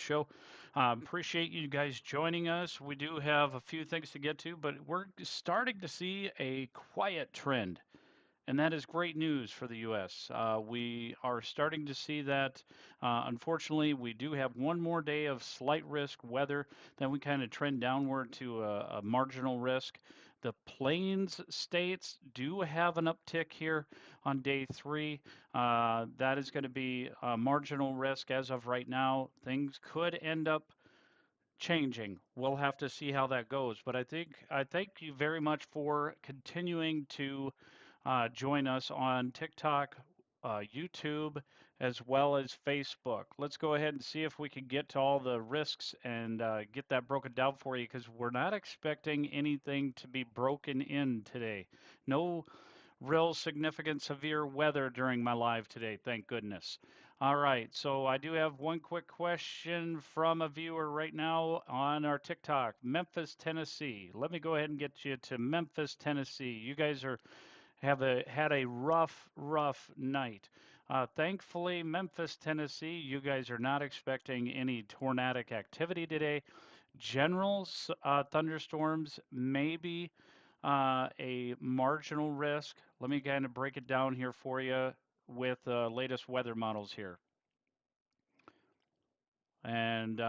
show. Appreciate you guys joining us. We do have a few things to get to, but we're starting to see a quiet trend. And that is great news for the U.S. We are starting to see that. Unfortunately, we do have one more day of slight risk weather. Then we kind of trend downward to a marginal risk. The plains states do have an uptick here on day three. That is going to be a marginal risk as of right now. Things could end up changing. We'll have to see how that goes. But I thank you very much for continuing to join us on TikTok, YouTube, as well as Facebook. Let's go ahead and see if we can get to all the risks and get that broken down for you because we're not expecting anything to be broken in today. No real significant severe weather during my live today, thank goodness. All right, so I do have one quick question from a viewer right now on our TikTok, Memphis, Tennessee. Let me go ahead and get you to Memphis, Tennessee. You guys are had a rough night. Thankfully, Memphis, Tennessee, you guys are not expecting any tornadic activity today. General thunderstorms, maybe a marginal risk. Let me kind of break it down here for you with latest weather models here. And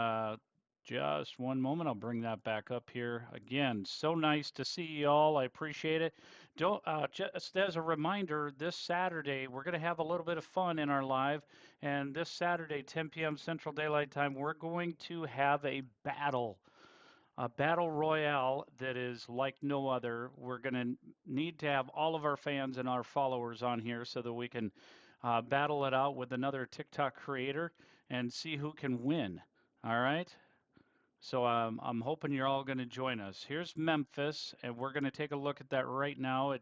just one moment, I'll bring that back up here. Again, so nice to see you all. I appreciate it. Don't just as a reminder, this Saturday we're going to have a little bit of fun in our live, and this Saturday, 10 p.m. Central Daylight Time, we're going to have a battle royale that is like no other. We're going to need to have all of our fans and our followers on here so that we can battle it out with another TikTok creator and see who can win. All right. So I'm hoping you're all going to join us. Here's Memphis, and we're going to take a look at that right now. It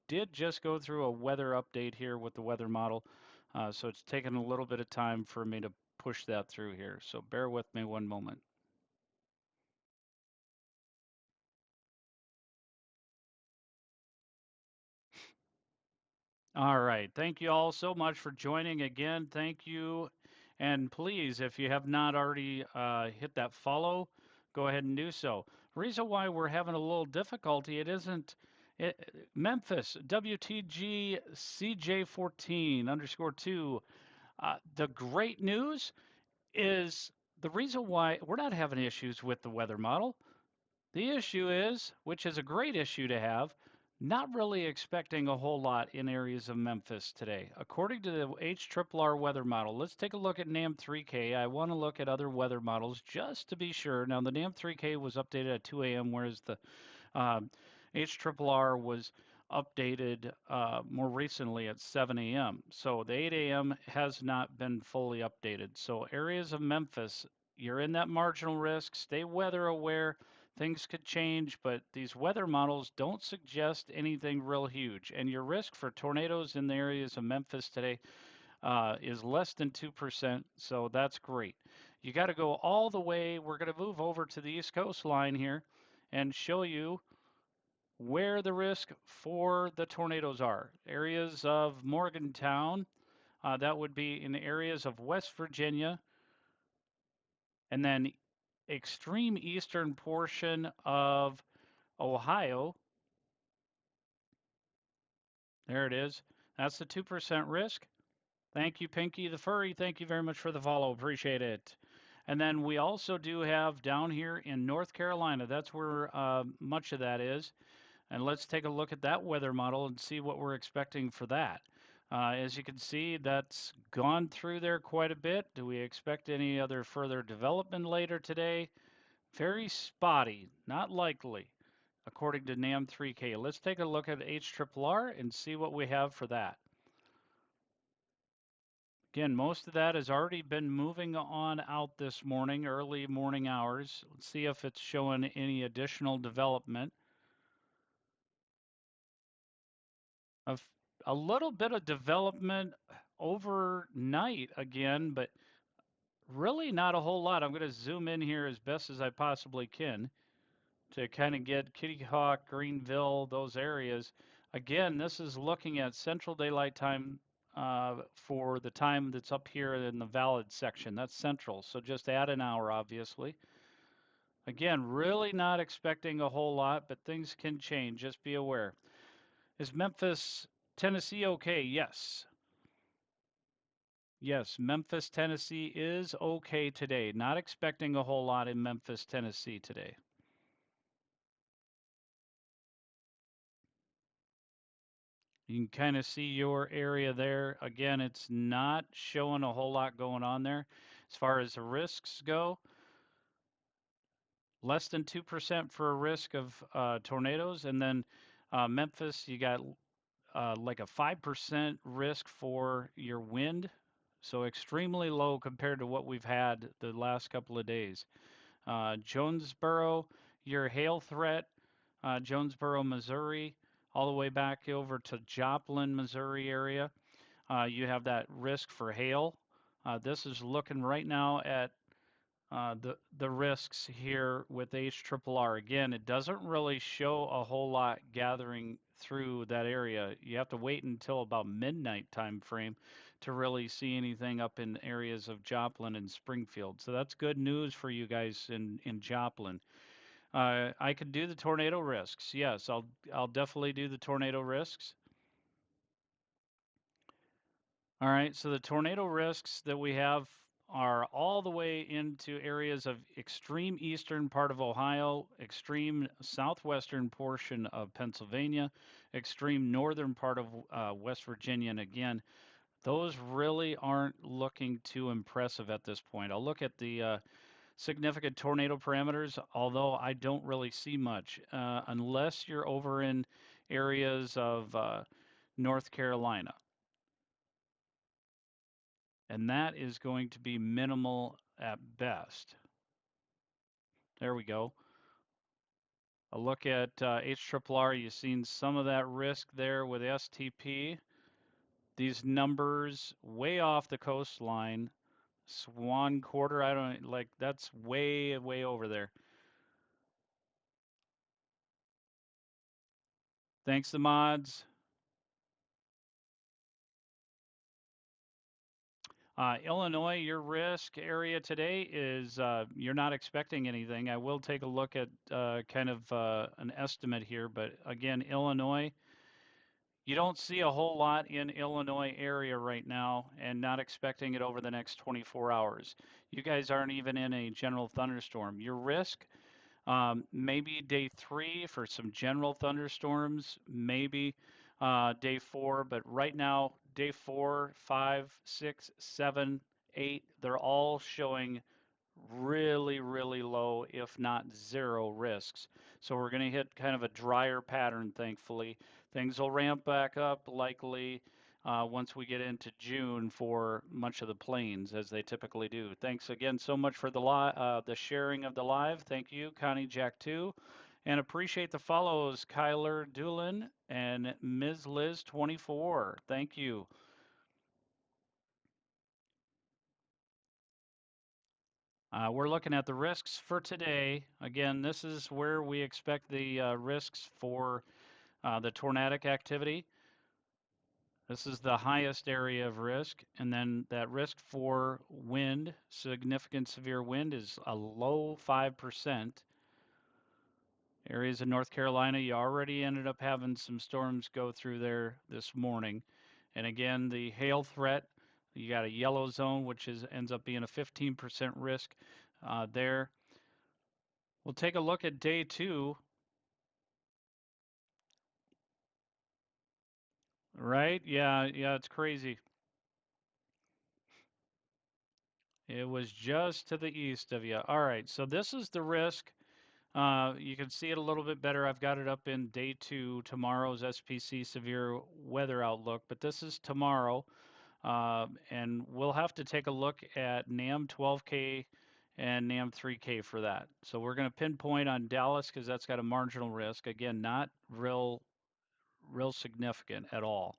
did just go through a weather update here with the weather model, so it's taken a little bit of time for me to push that through here. So bear with me one moment. All right. Thank you all so much for joining again. Thank you. And please, if you have not already hit that follow, go ahead and do so. Reason why we're having a little difficulty, it isn't Memphis, WTG CJ14 underscore 2. The great news is the reason why we're not having issues with the weather model. The issue is, which is a great issue to have, not really expecting a whole lot in areas of Memphis today. According to the HRRR weather model, let's take a look at NAM 3K. I want to look at other weather models just to be sure. Now, the NAM 3K was updated at 2 a.m., whereas the HRRR was updated more recently at 7 a.m. So the 8 a.m. has not been fully updated. So areas of Memphis, you're in that marginal risk. Stay weather aware. Things could change, but these weather models don't suggest anything real huge. And your risk for tornadoes in the areas of Memphis today is less than 2%, so that's great. You got to go all the way. We're going to move over to the East Coast line here and show you where the risk for the tornadoes are. Areas of Morgantown, that would be in the areas of West Virginia, and then extreme eastern portion of Ohio. There it is. That's the 2% risk. Thank you, Pinky the Furry. Thank you very much for the follow. Appreciate it. And then we also do have down here in North Carolina, that's where much of that is. And let's take a look at that weather model and see what we're expecting for that. As you can see, that's gone through there quite a bit. Do we expect any other further development later today? Very spotty, not likely, according to NAM 3K. Let's take a look at HRRR and see what we have for that. Again, most of that has already been moving on out this morning, early morning hours. Let's see if it's showing any additional development. Of a little bit of development overnight again, but really not a whole lot. I'm going to zoom in here as best as I possibly can to kind of get Kitty Hawk, Greenville, those areas. Again, this is looking at Central Daylight Time for the time that's up here in the valid section. That's central. So just add an hour, obviously. Again, really not expecting a whole lot, but things can change. Just be aware. Is Memphis, Tennessee okay? Yes. Yes, Memphis, Tennessee is okay today. Not expecting a whole lot in Memphis, Tennessee today. You can kind of see your area there. Again, it's not showing a whole lot going on there. As far as the risks go, less than 2% for a risk of tornadoes. And then Memphis, you got like a 5% risk for your wind. So extremely low compared to what we've had the last couple of days. Jonesboro, your hail threat, Jonesboro, Missouri, all the way back over to Joplin, Missouri area. You have that risk for hail. This is looking right now at the risks here with HRRR. Again, it doesn't really show a whole lot gathering through that area. You have to wait until about midnight time frame to really see anything up in areas of Joplin and Springfield. So that's good news for you guys in Joplin. I could do the tornado risks. Yes, I'll definitely do the tornado risks. All right, so the tornado risks that we have are all the way into areas of extreme eastern part of Ohio, extreme southwestern portion of Pennsylvania, extreme northern part of West Virginia. And again, those really aren't looking too impressive at this point. I'll look at the significant tornado parameters, although I don't really see much unless you're over in areas of North Carolina. And that is going to be minimal at best. There we go. A look at HRRR, you've seen some of that risk there with STP. These numbers way off the coastline. Swan Quarter, I don't like that's way, way over there. Thanks the mods. Illinois, your risk area today is you're not expecting anything. I will take a look at kind of an estimate here, but again, Illinois, you don't see a whole lot in Illinois area right now and not expecting it over the next 24 hours. You guys aren't even in a general thunderstorm. Your risk, maybe day 3 for some general thunderstorms, maybe day 4, but right now, day 4, 5, 6, 7, 8, they're all showing really, really low, if not zero risks. So we're going to hit kind of a drier pattern, thankfully. Things will ramp back up likely once we get into June for much of the plains, as they typically do. Thanks again so much for the sharing of the live. Thank you, Connie Jack 2. And appreciate the follows, Kyler Doolin and Ms. Liz 24. Thank you. We're looking at the risks for today. Again, this is where we expect the risks for the tornadic activity. This is the highest area of risk. And then that risk for wind, significant severe wind, is a low 5%. Areas of North Carolina, you already ended up having some storms go through there this morning. And again, the hail threat, you got a yellow zone, which ends up being a 15% risk there. We'll take a look at day 2. Right? Yeah, it's crazy. It was just to the east of you. All right, so this is the risk. You can see it a little bit better. I've got it up in day 2, tomorrow's SPC severe weather outlook, but this is tomorrow. And we'll have to take a look at NAM 12K and NAM 3K for that. So we're going to pinpoint on Dallas because that's got a marginal risk. Again, not real significant at all.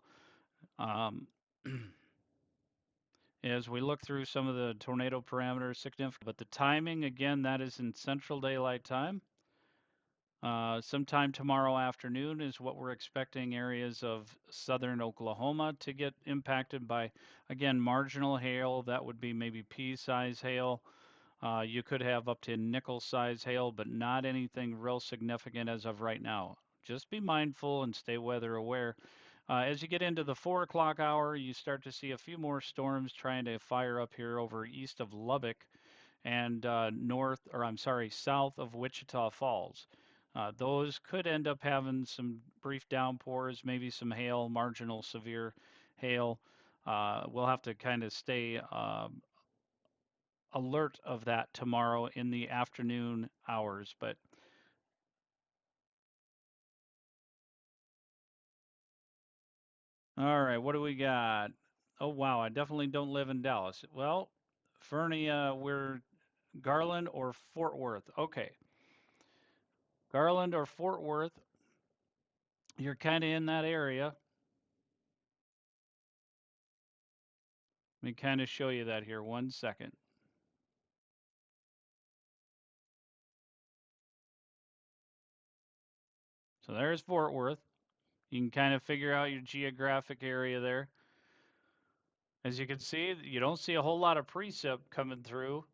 As we look through some of the tornado parameters, significant, but the timing, again, that is in Central Daylight Time. Sometime tomorrow afternoon is what we're expecting areas of southern Oklahoma to get impacted by, again, marginal hail. That would be maybe pea-size hail. You could have up to nickel-size hail, but not anything real significant as of right now. Just be mindful and stay weather aware. As you get into the 4 o'clock hour, you start to see a few more storms trying to fire up here over east of Lubbock and south of Wichita Falls. Those could end up having some brief downpours, maybe some hail, marginal severe hail. We'll have to kind of stay alert of that tomorrow in the afternoon hours. But all right, what do we got? Oh, wow, I definitely don't live in Dallas. Well, Fernie, we're Garland or Fort Worth. Okay, Garland or Fort Worth, you're kind of in that area. Let me kind of show you that here. 1 second. So there's Fort Worth. You can kind of figure out your geographic area there. As you can see, you don't see a whole lot of precip coming through.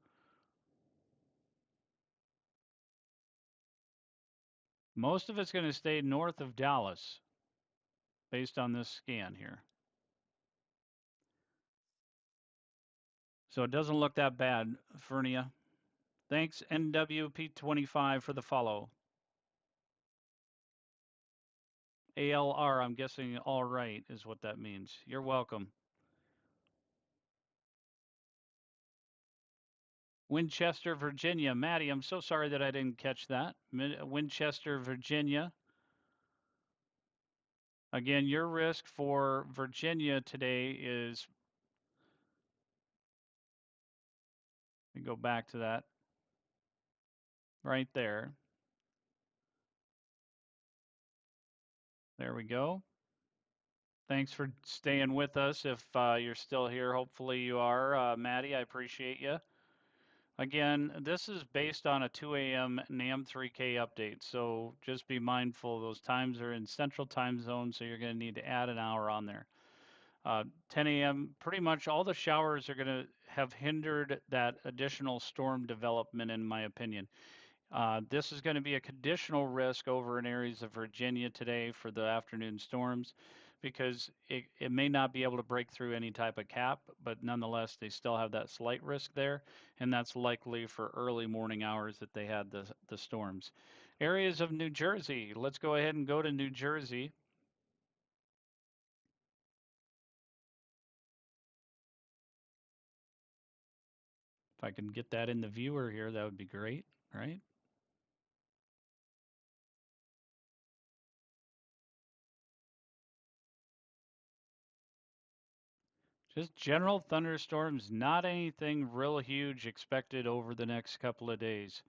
Most of it's going to stay north of Dallas based on this scan here. So it doesn't look that bad, Fernia. Thanks, NWP25, for the follow. ALR, I'm guessing all right is what that means. You're welcome. Winchester, Virginia. Maddie, I'm so sorry that I didn't catch that. Winchester, Virginia. Again, your risk for Virginia today is, let me go back to that right there. There we go. Thanks for staying with us. If you're still here, hopefully you are. Maddie, I appreciate you. Again, this is based on a 2 a.m. NAM 3K update, so just be mindful. Those times are in central time zone, so you're going to need to add an hour on there. 10 a.m., pretty much all the showers are going to have hindered that additional storm development, in my opinion. This is going to be a conditional risk over in areas of Virginia today for the afternoon storms because it may not be able to break through any type of cap, but nonetheless, they still have that slight risk there, and that's likely for early morning hours that they had the storms. Areas of New Jersey, let's go ahead and go to New Jersey. If I can get that in the viewer here, that would be great, right? Just general thunderstorms, not anything real huge expected over the next couple of days,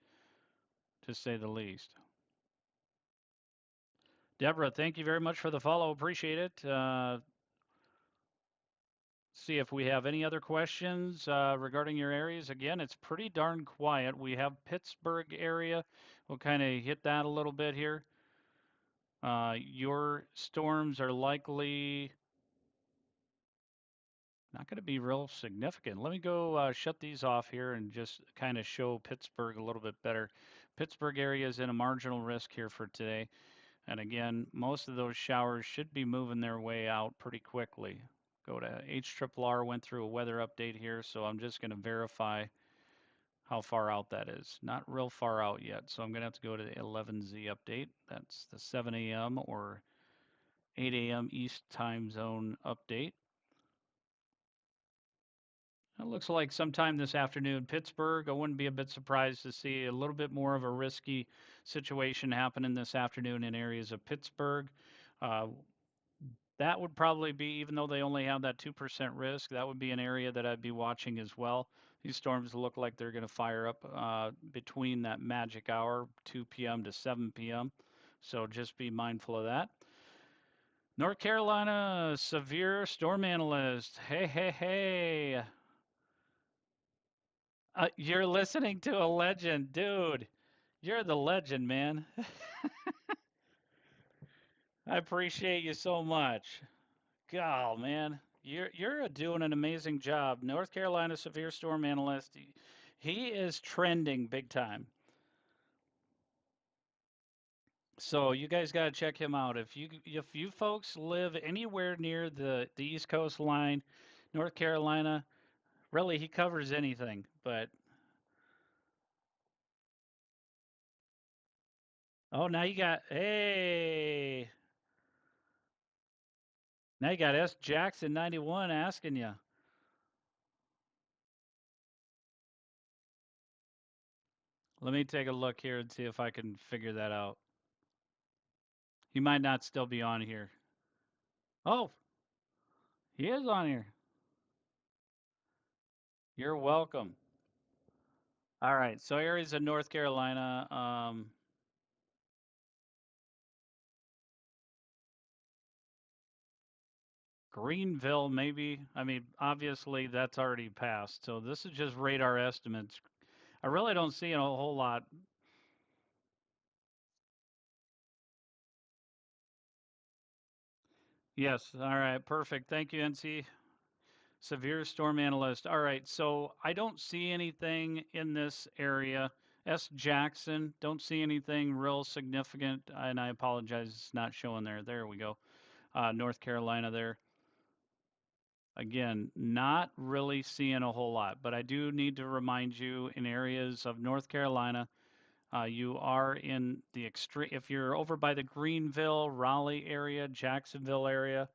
to say the least. Deborah, thank you very much for the follow. Appreciate it. See if we have any other questions regarding your areas. Again, it's pretty darn quiet. We have Pittsburgh area. We'll kind of hit that a little bit here. Your storms are likely not going to be real significant. Let me go shut these off here and just kind of show Pittsburgh a little bit better. Pittsburgh area is in a marginal risk here for today. And again, most of those showers should be moving their way out pretty quickly. Go to HRRR, went through a weather update here, so I'm just going to verify how far out that is. Not real far out yet, so I'm going to have to go to the 11Z update. That's the 7 a.m. or 8 a.m. East time zone update. It looks like sometime this afternoon, Pittsburgh, I wouldn't be a bit surprised to see a little bit more of a risky situation happening this afternoon in areas of Pittsburgh. Uh, that would probably be, even though they only have that 2% risk, that would be an area that I'd be watching as well. These storms look like they're going to fire up between that magic hour, 2 p.m. to 7 p.m. So just be mindful of that. North Carolina, severe storm analyst. Hey, hey, hey. You're listening to a legend, dude. You're the legend, man. I appreciate you so much. God, man, you're doing an amazing job. North Carolina severe storm analyst. He is trending big time. So you guys got to check him out. If you folks live anywhere near the East Coast line, North Carolina, really he covers anything. But oh, now you got S Jackson 91 asking you. Let me take a look here and see if I can figure that out. He might not still be on here. Oh, he is on here. You're welcome. All right, so areas of North Carolina, Greenville, maybe. I mean, obviously that's already passed. So this is just radar estimates. I really don't see a whole lot. Yes. All right. Perfect. Thank you, NC. Severe storm analyst. All right. So I don't see anything in this area. S. Jackson, don't see anything real significant. And I apologize, it's not showing there. There we go. North Carolina there. Again, not really seeing a whole lot, but I do need to remind you in areas of North Carolina, you are in the extreme, if you're over by the Greenville, Raleigh area, Jacksonville area.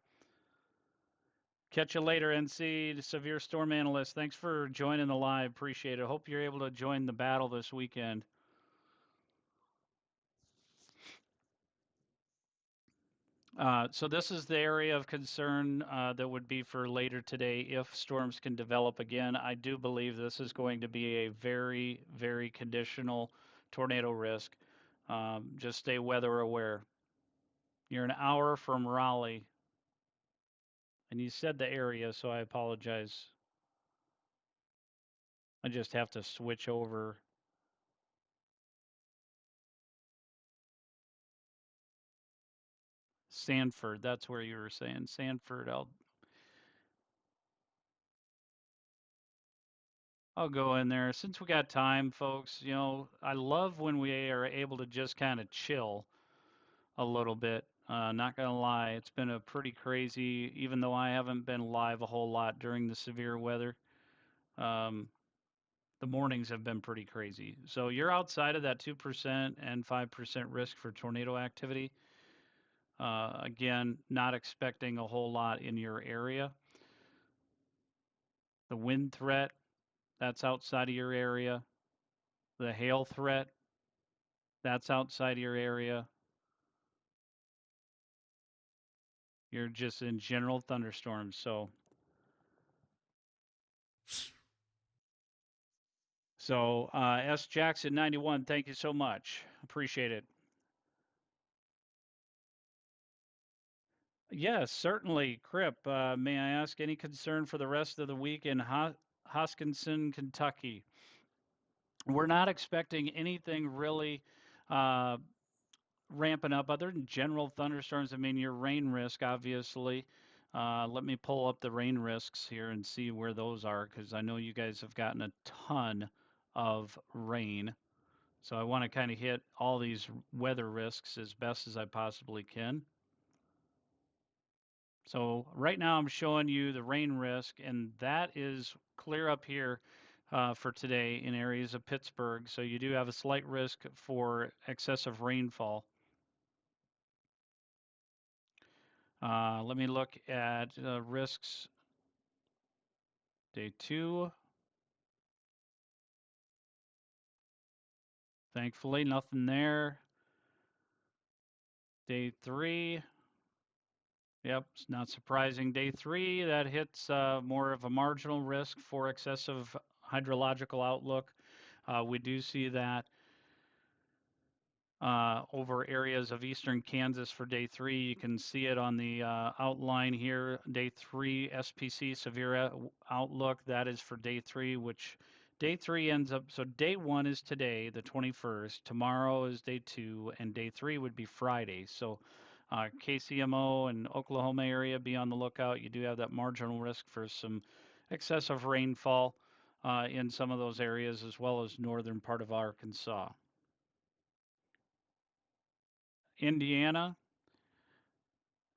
Catch you later, NC, the severe storm analyst. Thanks for joining the live. Appreciate it. Hope you're able to join the battle this weekend. So this is the area of concern that would be for later today if storms can develop again. I do believe this is going to be a very, very conditional tornado risk. Just stay weather aware. You're an hour from Raleigh, and you said the area, so I apologize. I just have to switch over. Sanford, that's where you were saying. Sanford, I'll go in there. Since we got time, folks, I love when we are able to just kind of chill a little bit. Not gonna lie, it's been a pretty crazy, even though I haven't been live a whole lot during the severe weather. Um, the mornings have been pretty crazy. So you're outside of that 2% and 5% risk for tornado activity. Again, not expecting a whole lot in your area. The wind threat, that's outside of your area. The hail threat, that's outside of your area. You're just in general thunderstorms. So, S Jackson 91, thank you so much. Appreciate it. Yes, certainly. Crip, may I ask any concern for the rest of the week in Hoskinson, Kentucky? We're not expecting anything really uh, ramping up other than general thunderstorms. I mean, your rain risk, obviously. Let me pull up the rain risks here and see where those are because I know you guys have gotten a ton of rain. So I want to kind of hit all these weather risks as best as I possibly can. So right now I'm showing you the rain risk, and that is clear up here for today in areas of Pittsburgh. So you do have a slight risk for excessive rainfall. Let me look at risks day 2. Thankfully, nothing there. Day 3. Yep, it's not surprising. Day 3, that hits more of a marginal risk for excessive hydrological outlook. We do see that over areas of eastern Kansas for day 3. You can see it on the outline here. Day 3 SPC severe outlook, that is for day 3, which Day three ends up, so day one is today, the 21st. Tomorrow is day two, and day three would be Friday. So, KCMO and Oklahoma area, be on the lookout. You do have that marginal risk for some excessive rainfall in some of those areas, as well as northern part of Arkansas. Indiana,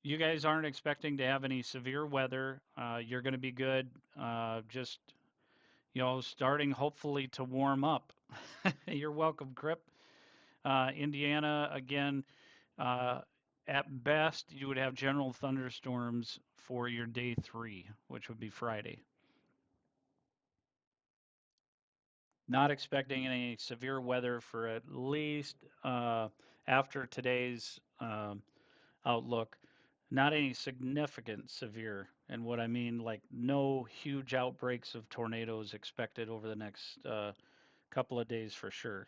you guys aren't expecting to have any severe weather. You're going to be good. Just, starting hopefully to warm up. You're welcome, Crip. Indiana, again, uh, at best, you would have general thunderstorms for your day three, which would be Friday. Not expecting any severe weather for at least after today's outlook. Not any significant severe. And what I mean, like no huge outbreaks of tornadoes expected over the next couple of days for sure.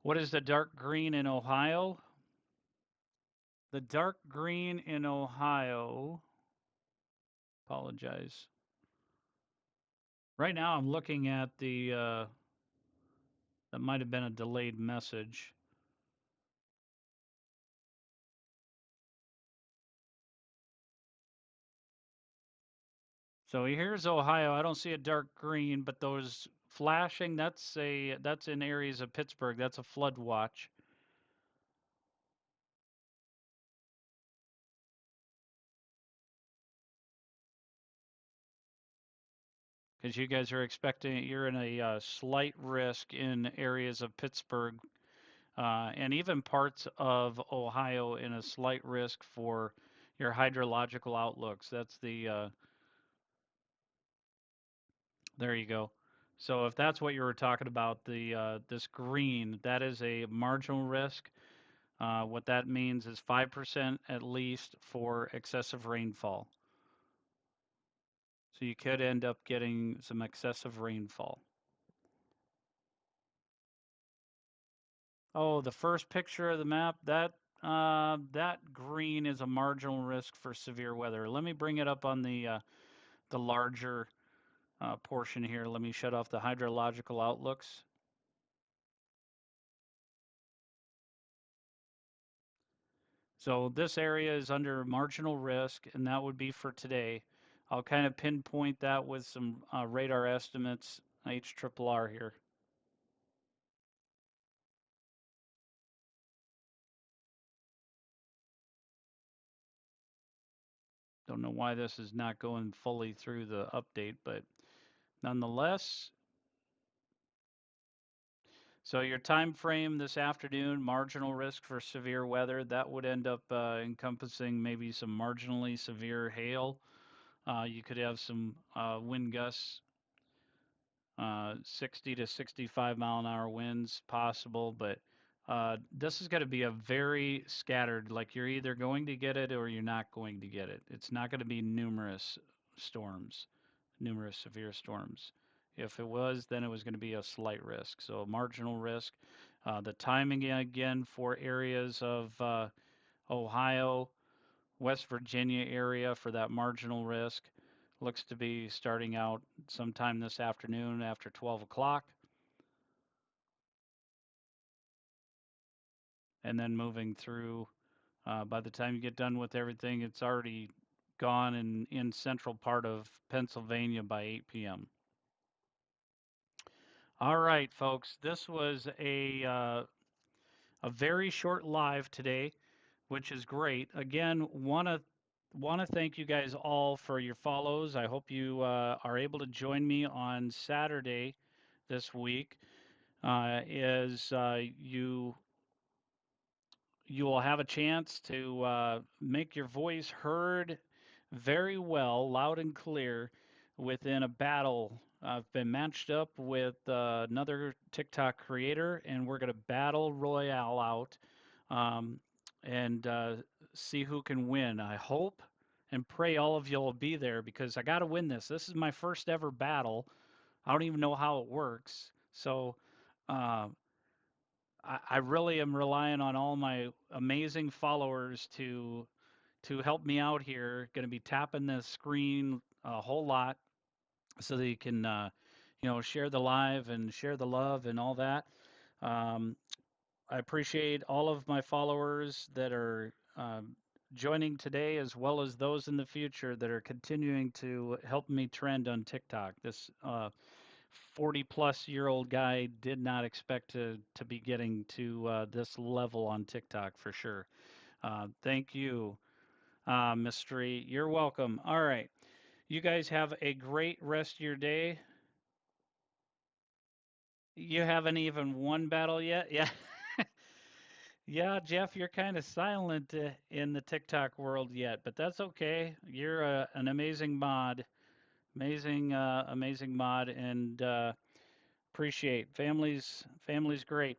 What is the dark green in Ohio? The dark green in Ohio, apologize. Right now I'm looking at that might have been a delayed message. So here's Ohio. I don't see a dark green, but those flashing, that's in areas of Pittsburgh. That's a flood watch. Because you guys are expecting you're in a slight risk in areas of Pittsburgh and even parts of Ohio in a slight risk for your hydrological outlooks. That's there you go. So if that's what you were talking about, the this green, that is a marginal risk. What that means is 5% at least for excessive rainfall. So you could end up getting some excessive rainfall. Oh, the first picture of the map, that green is a marginal risk for severe weather. Let me bring it up on the larger portion here. Let me shut off the hydrological outlooks. So this area is under marginal risk, and that would be for today. I'll kind of pinpoint that with some radar estimates, HRRR here. Don't know why this is not going fully through the update, but nonetheless. So your time frame this afternoon, marginal risk for severe weather, that would end up encompassing maybe some marginally severe hail. You could have some wind gusts, 60 to 65 mile an hour winds possible, but this is going to be a very scattered, like you're either going to get it or you're not going to get it. It's not going to be numerous storms, numerous severe storms. If it was, then it was going to be a slight risk, so a marginal risk. The timing again for areas of Ohio, West Virginia area for that marginal risk looks to be starting out sometime this afternoon after 12 o'clock, and then moving through. By the time you get done with everything, it's already gone in central part of Pennsylvania by 8 p.m. All right, folks, this was a very short live today, which is great. Again, want to thank you guys all for your follows. I hope you are able to join me on Saturday this week. As you will have a chance to make your voice heard very well, loud and clear, within a battle. I've been matched up with another TikTok creator, and we're going to battle royale out um, and see who can win. I hope and pray all of you will be there because I got to win this. This is my first ever battle. I don't even know how it works. So, uh, I really am relying on all my amazing followers to help me out here. Going to be tapping the screen a whole lot so that you can share the live and share the love and all that. Um, I appreciate all of my followers that are joining today, as well as those in the future that are continuing to help me trend on TikTok. This 40 plus year old guy did not expect to be getting to this level on TikTok for sure. Thank you, Mystery. You're welcome. All right. You guys have a great rest of your day. You haven't even won battle yet? Yeah. Yeah, Jeff, you're kind of silent in the TikTok world yet, but that's okay. You're an amazing mod, amazing mod, and appreciate family's great.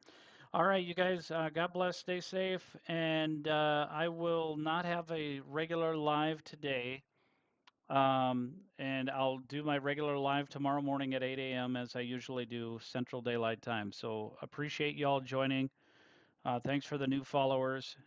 All right, you guys, God bless, stay safe, and I will not have a regular live today. And I'll do my regular live tomorrow morning at 8 a.m. as I usually do Central Daylight Time. So appreciate you all joining. Thanks for the new followers.